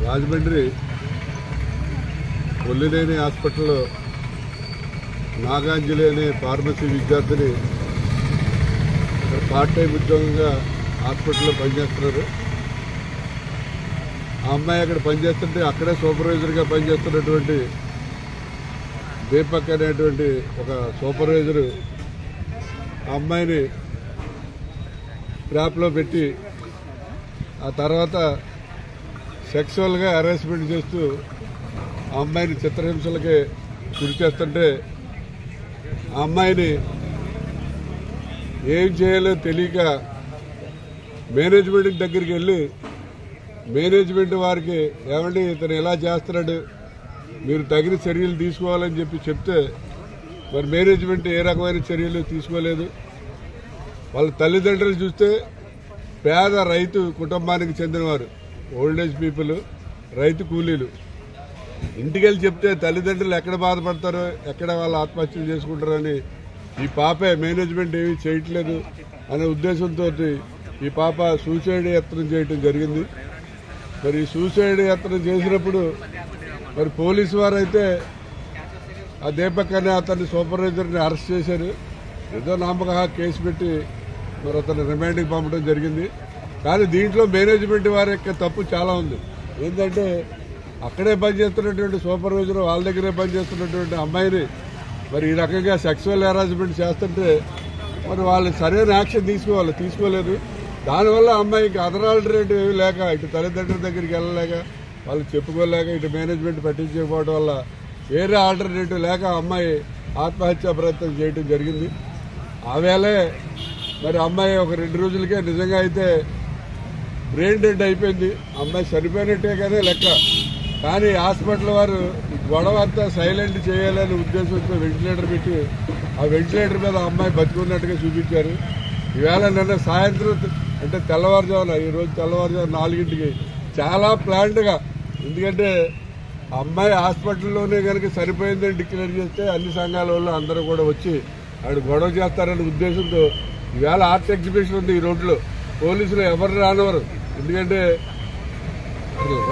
రాజమండ్రి కొల్లినేని హాస్పిటల్లో నాగాంజలి అనే ఫార్మసీ విద్యార్థిని పార్ట్ టైం ఉద్యోగంగా హాస్పిటల్లో పనిచేస్తున్నారు. ఆ అమ్మాయి అక్కడ పనిచేస్తుంటే అక్కడే సూపర్వైజర్గా పనిచేస్తున్నటువంటి దీపక్ అనేటువంటి ఒక సూపర్వైజరు ఆ అమ్మాయిని ట్రాప్లో పెట్టి ఆ తర్వాత సెక్సువల్గా హెరాస్మెంట్ చేస్తూ ఆ అమ్మాయిని చిత్రహింసలకి గురి చేస్తుంటే ఆ అమ్మాయిని ఏం చేయాలో తెలియక మేనేజ్మెంట్ దగ్గరికి వెళ్ళి మేనేజ్మెంట్ వారికి ఏమండి ఇతను ఎలా చేస్తున్నాడు, మీరు తగిన చర్యలు తీసుకోవాలని చెప్తే మరి మేనేజ్మెంట్ ఏ రకమైన చర్యలు తీసుకోలేదు. వాళ్ళ తల్లిదండ్రులు చూస్తే పేద రైతు కుటుంబానికి చెందినవారు, ఓల్డేజ్ పీపుల్, రైతు కూలీలు. ఇంటికి వెళ్ళి చెప్తే తల్లిదండ్రులు ఎక్కడ బాధపడతారో, ఎక్కడ వాళ్ళు ఆత్మహత్యలు చేసుకుంటారని ఈ పాపే మేనేజ్మెంట్ ఏమీ చేయట్లేదు అనే ఉద్దేశంతో ఈ పాప సూసైడ్ యత్నం చేయటం జరిగింది. మరి సూసైడ్ యత్నం చేసినప్పుడు మరి పోలీసు వారు అయితే ఆ దీపక్ అనే అతన్ని సూపర్వైజర్ని అరెస్ట్ చేశారు. ఏదో నమ్మకంగా కేసు పెట్టి మరి అతను రిమాండ్కి పంపడం జరిగింది. కానీ దీంట్లో మేనేజ్మెంట్ వారి యొక్క తప్పు చాలా ఉంది. ఏంటంటే అక్కడే పనిచేస్తున్నటువంటి సూపర్వైజర్ వాళ్ళ దగ్గరే పనిచేస్తున్నటువంటి అమ్మాయిని మరి ఈ రకంగా సెక్సువల్ హెరాస్మెంట్ చేస్తుంటే మరి వాళ్ళు సరైన యాక్షన్ తీసుకోలేదు. దానివల్ల అమ్మాయికి అదర్ ఆల్టర్నేటివ్ ఏమీ లేక ఇటు తల్లిదండ్రుల దగ్గరికి వెళ్ళలేక వాళ్ళు చెప్పుకోలేక ఇటు మేనేజ్మెంట్ పట్టించకపోవడం వల్ల వేరే ఆల్టర్నేటివ్ లేక అమ్మాయి ఆత్మహత్యా ప్రయత్నం చేయడం జరిగింది. ఆవేళే మరి అమ్మాయి ఒక 2 రోజులకే నిజంగా అయితే బ్రెయిన్ డెడ్ అయిపోయింది. అమ్మాయి చనిపోయినట్టే కానీ లెక్క. కానీ హాస్పిటల్ వారు గొడవ అంతా సైలెంట్ చేయాలనే ఉద్దేశంతో వెంటిలేటర్ పెట్టి ఆ వెంటిలేటర్ మీద అమ్మాయి బతికున్నట్టుగా చూపించారు. ఈవేళ నిన్న సాయంత్రం అంటే తెల్లవారుజామున ఈరోజు తెల్లవారుజామున 4ంటికి చాలా ప్లాంట్గా, ఎందుకంటే అమ్మాయి హాస్పిటల్లోనే కనుక సరిపోయిందని డిక్లేర్ చేస్తే అన్ని సంఘాల వాళ్ళు అందరూ కూడా వచ్చి ఆవిడ గొడవ చేస్తారనే ఉద్దేశంతో ఈవేళ ఆర్ట్ ఎగ్జిబిషన్ ఉంది ఈ రోడ్లో. పోలీసులు ఎవరు రానివ్వరు, ఎందుకంటే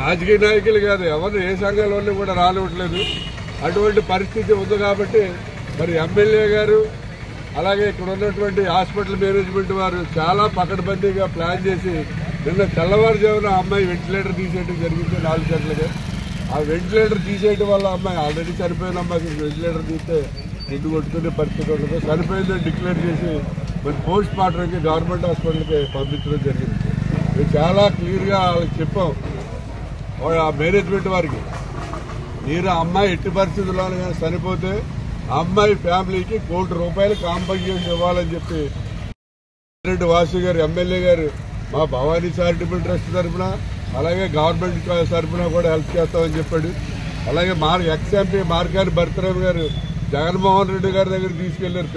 రాజకీయ నాయకులు కాదు, ఎవరు ఏ సంఘాల వాళ్ళు కూడా రానివ్వట్లేదు. అటువంటి పరిస్థితి ఉంది కాబట్టి మరి ఎమ్మెల్యే గారు అలాగే ఇక్కడ ఉన్నటువంటి హాస్పిటల్ మేనేజ్మెంట్ వారు చాలా పకడ్బందీగా ప్లాన్ చేసి నిన్న తెల్లవారుజామున అమ్మాయి వెంటిలేటర్ తీసేయడం జరిగింది 4 గంటలుగా. ఆ వెంటిలేటర్ తీసేయడం వల్ల అమ్మాయి ఆల్రెడీ చనిపోయిన అమ్మాయికి వెంటిలేటర్ తీస్తే గుడ్డు కొట్టుకునే పరిస్థితి ఉండదు. చనిపోయిందని డిక్లేర్ చేసి మరి పోస్ట్ మార్టంకి గవర్నమెంట్ హాస్పిటల్కి పంపించడం జరిగింది. మేము చాలా క్లియర్గా వాళ్ళకి చెప్పాం, ఆ మేనేజ్మెంట్ వారికి, మీరు అమ్మాయి ఎట్టి పరిస్థితుల్లో చనిపోతే అమ్మాయి ఫ్యామిలీకి ₹1 కోటి కాంపన్సేషన్ ఇవ్వాలని చెప్పి వాసు గారు ఎమ్మెల్యే గారు మా భవానీ చారిటబుల్ ట్రస్ట్ తరఫున అలాగే గవర్నమెంట్ తరఫున కూడా హెల్ప్ చేస్తామని చెప్పాడు. అలాగే ఎక్స్-ఎంపీ మార్గాని భరతరామ్ గారు జగన్మోహన్ రెడ్డి గారి దగ్గర తీసుకెళ్లారు.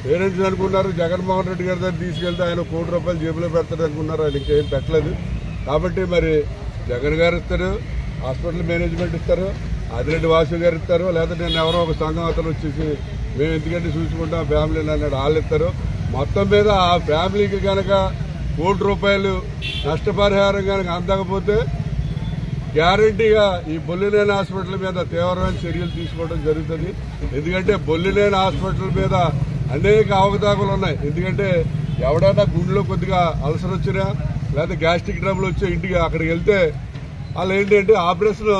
పేరెంట్స్ అనుకున్నారు జగన్మోహన్ రెడ్డి గారి దగ్గర తీసుకెళ్తే ఆయన ₹1 కోటి జేబులో పెడతారు అనుకున్నారు. ఆయన ఇంకేం పెట్టలేదు. కాబట్టి మరి జగన్ గారు ఇస్తారు, హాస్పిటల్ మేనేజ్మెంట్ ఇస్తారు, ఆదిరెడ్డి వాసు గారు ఇస్తారు, లేదా నేను ఎవరో ఒక సంఘం అతను వచ్చేసి మేము ఎందుకంటే చూసుకుంటాం ఫ్యామిలీని అన్నాడు, వాళ్ళు ఇస్తారు. మొత్తం మీద ఆ ఫ్యామిలీకి కనుక ₹1 కోటి నష్టపరిహారం కనుక అందకపోతే గ్యారంటీగా ఈ బొల్లినేని హాస్పిటల్ మీద తీవ్రమైన చర్యలు తీసుకోవడం జరుగుతుంది. ఎందుకంటే బొల్లినేని హాస్పిటల్ మీద అనేక అవకతవకలు ఉన్నాయి. ఎందుకంటే ఎవడైనా గుండెలో కొద్దిగా అల్సర్ వచ్చినా లేదా గ్యాస్ట్రిక్ ట్రబుల్ వచ్చే ఇంటికి అక్కడికి వెళ్తే వాళ్ళు ఏంటంటే ఆపరేషన్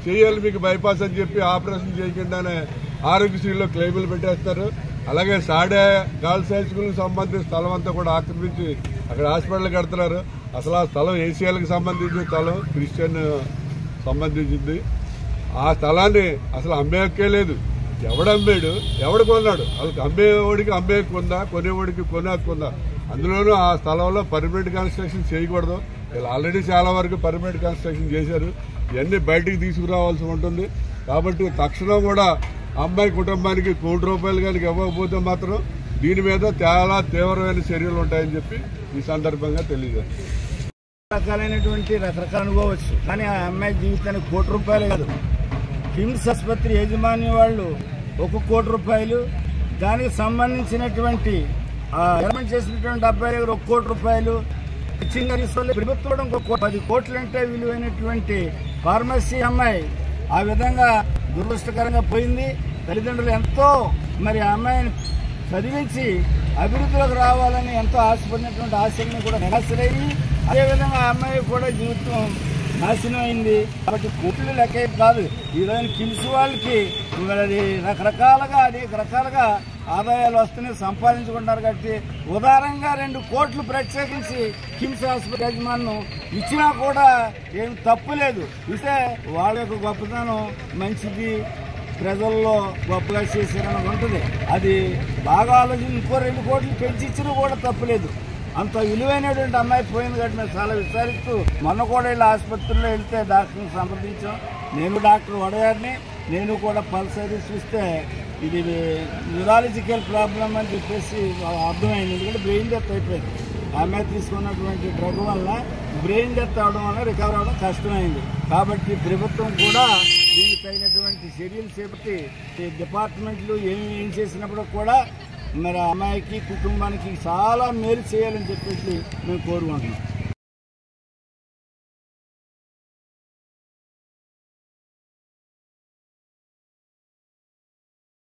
చేయాలి మీకు బైపాస్ అని చెప్పి ఆపరేషన్ చేయకుండానే ఆరోగ్యశ్రీలో క్లెయిములు పెట్టేస్తారు. అలాగే సాడే గర్ల్స్ హై స్కూల్కి సంబంధించిన స్థలం అంతా కూడా ఆక్రమించి అక్కడ హాస్పిటల్ కడుతున్నారు. అసలు ఆ స్థలం ఏసీఎల్కి సంబంధించిన స్థలం, క్రిస్టియన్ సంబంధించింది. ఆ స్థలాన్ని అసలు అమ్మే హక్కే లేదు. ఎవడమ్మాడు, ఎవడు కొన్నాడు, వాళ్ళకి అమ్మేవాడికి అమ్మే కొందా, కొనేవాడికి కొనే హక్కుందా. అందులోనూ ఆ స్థలంలో పర్మనెంట్ కన్స్ట్రక్షన్ చేయకూడదు. వీళ్ళు ఆల్రెడీ చాలా వరకు పర్మనెంట్ కన్స్ట్రక్షన్ చేశారు. ఇవన్నీ బయటికి తీసుకురావాల్సి ఉంటుంది. కాబట్టి తక్షణం కూడా అమ్మాయి కుటుంబానికి ₹1 కోటి కనుక ఇవ్వకపోతే మాత్రం దీని మీద చాలా తీవ్రమైన చర్యలు ఉంటాయని చెప్పి ఈ సందర్భంగా తెలియజేస్తారు. రకరకాలు అనుకోవచ్చు, కానీ ఆ అమ్మాయి జీవితానికి ₹1 కాదు. కిమ్స్ ఆసుపత్రి యాజమాన్యం వాళ్ళు ₹1 కోటి, దానికి సంబంధించినటువంటి గవర్నమెంట్ చేసినటువంటి అబ్బాయి దగ్గర ₹1 కోటి, ఖచ్చితంగా తీసుకోవాలి. ప్రభుత్వం ఇంకో 10 కోట్లంటే విలువైనటువంటి ఫార్మసీ అమ్మాయి ఆ విధంగా దురదృష్టకరంగా పోయింది. తల్లిదండ్రులు ఎంతో మరి ఆ అమ్మాయిని చదివించి అభివృద్ధిలోకి రావాలని ఎంతో ఆశపడినటువంటి ఆశల్ని కూడా నిరాశలయ్యి, అదేవిధంగా ఆ అమ్మాయి కూడా జీవితం నాశనం అయింది. కాబట్టి కోట్లు లెక్క కాదు. ఈరోజు కిమ్స్ వాళ్ళకి అది రకరకాలుగా అనేక రకాలుగా ఆదాయాలు వస్తున్నాయి, సంపాదించుకుంటారు. కాబట్టి ఉదారంగా 2 కోట్లు ప్రత్యేకించి కిమ్స్ హాస్పిటల్ యజమానులు ఇచ్చినా కూడా ఏం తప్పు లేదు. ఇస్తే వాళ్ళ యొక్క గొప్పతనం మంచిది, ప్రజల్లో గొప్పగా చేశారని ఉంటుంది. అది బాగా ఆలోచించి ఇంకో 2 కోట్లు పెంచి ఇచ్చినా కూడా తప్పులేదు. అంత విలువైనటువంటి అమ్మాయి పోయింది కాబట్టి మేము చాలా విచారిస్తూ మొన్న కూడా వెళ్ళి ఆసుపత్రిలో వెళ్తే డాక్టర్ని సంప్రదించాం. నేను డాక్టర్ వడగారిని, నేను కూడా పల్స్ అది చూస్తే ఇది న్యూరాలజికల్ ప్రాబ్లం అని చెప్పేసి అర్థమైంది. ఎందుకంటే బ్రెయిన్ డెత్ అయిపోయింది. ఆమె తీసుకున్నటువంటి డ్రగ్ వల్ల బ్రెయిన్ డెత్ అవడం వల్ల రికవర్ అవడం కష్టమైంది. కాబట్టి ప్రభుత్వం కూడా దీనికి తగినటువంటి చర్యలు చేపట్టి డిపార్ట్మెంట్లు ఏం చేసినప్పుడు కూడా మరి అమ్మాయికి కుటుంబానికి చాలా మేలు చేయాలని చెప్పేసి మేము కోరుకుంటున్నాం.